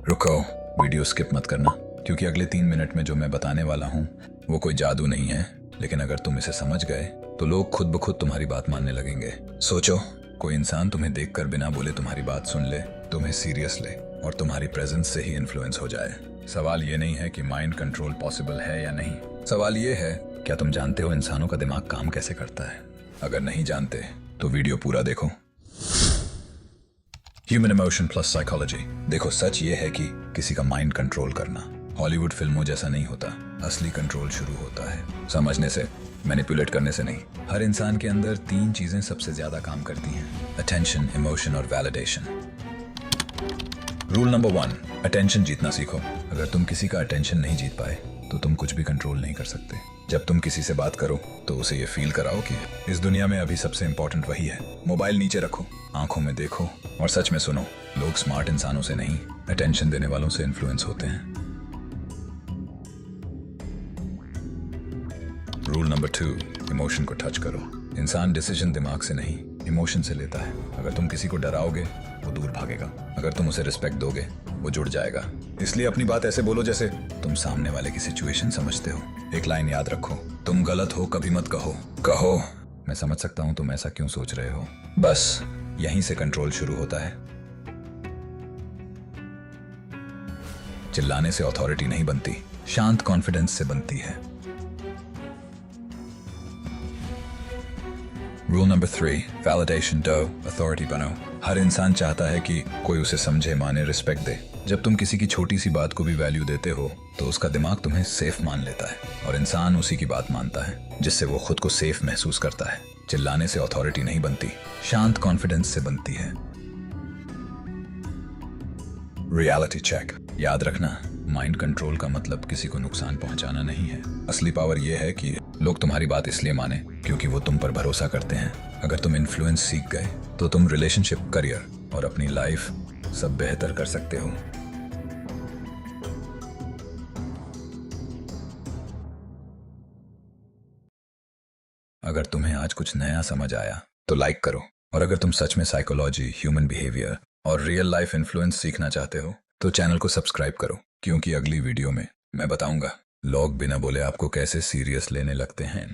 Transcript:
रुको, video skip मत करना, क्योंकि अगले 3 मिनट में जो मैं बताने वाला हूँ वो कोई जादू नहीं है, लेकिन अगर तुम इसे समझ गए तो लोग खुद ब खुद तुम्हारी बात मानने लगेंगे। सोचो, कोई इंसान तुम्हें देखकर बिना बोले तुम्हारी बात सुन ले, तुम्हें सीरियस ले और तुम्हारी प्रेजेंस से ही इन्फ्लुएंस हो जाए। सवाल ये नहीं है कि माइंड कंट्रोल पॉसिबल है या नहीं, सवाल ये है क्या तुम जानते हो इंसानों का दिमाग काम कैसे करता है। अगर नहीं जानते तो वीडियो पूरा देखो। Human emotion plus psychology. देखो, सच ये है कि किसी का माइंड कंट्रोल करना हॉलीवुड फिल्मों जैसा नहीं होता। असली कंट्रोल शुरू होता है समझने से, मैनिपुलेट करने से नहीं। हर इंसान के अंदर 3 चीजें सबसे ज्यादा काम करती हैं: अटेंशन, इमोशन और वैलिडेशन। रूल नंबर 1, अटेंशन जीतना सीखो। अगर तुम किसी का अटेंशन नहीं जीत पाए तो तुम कुछ भी कंट्रोल नहीं कर सकते। जब तुम किसी से बात करो तो उसे ये फील कराओ कि इस दुनिया में अभी सबसे इंपॉर्टेंट वही है। मोबाइल नीचे रखो, आंखों में देखो और सच में सुनो। लोग स्मार्ट इंसानों से नहीं, अटेंशन देने वालों से इन्फ्लुएंस होते हैं। रूल नंबर 2, इमोशन को टच करो। इंसान डिसीजन दिमाग से नहीं, इमोशन से लेता है। अगर तुम किसी को डराओगे वो दूर भागेगा, अगर तुम उसे रिस्पेक्ट दोगे वो जुड़ जाएगा। इसलिए अपनी बात ऐसे बोलो जैसे तुम सामने वाले की सिचुएशन समझते हो। एक लाइन याद रखो, तुम गलत हो कभी मत कहो, कहो मैं समझ सकता हूं तुम ऐसा क्यों सोच रहे हो। बस यहीं से कंट्रोल शुरू होता है। चिल्लाने से अथॉरिटी नहीं बनती, शांत कॉन्फिडेंस से बनती है। रूल नंबर 3, वैलिडेशन दो, अथॉरिटी बनो। हर इंसान चाहता है कि कोई उसे समझे, माने, रिस्पेक्ट दे। जब तुम किसी की छोटी सी बात को भी वैल्यू देते हो तो उसका दिमाग तुम्हें सेफ मान लेता है और इंसान उसी की बात मानता है जिससे वो खुद को सेफ महसूस करता है। चिल्लाने से अथॉरिटी नहीं बनती, शांत कॉन्फिडेंस से बनती है। Reality check. याद रखना, माइंड कंट्रोल का मतलब किसी को नुकसान पहुंचाना नहीं है। असली पावर यह है कि लोग तुम्हारी बात इसलिए माने क्योंकि वो तुम पर भरोसा करते हैं। अगर तुम इन्फ्लुएंस सीख गए तो तुम रिलेशनशिप, करियर और अपनी लाइफ सब बेहतर कर सकते हो। अगर तुम्हें आज कुछ नया समझ आया तो लाइक करो, और अगर तुम सच में साइकोलॉजी, ह्यूमन बिहेवियर और रियल लाइफ इन्फ्लुएंस सीखना चाहते हो तो चैनल को सब्सक्राइब करो, क्योंकि अगली वीडियो में मैं बताऊंगा लोग बिना बोले आपको कैसे सीरियस लेने लगते हैं।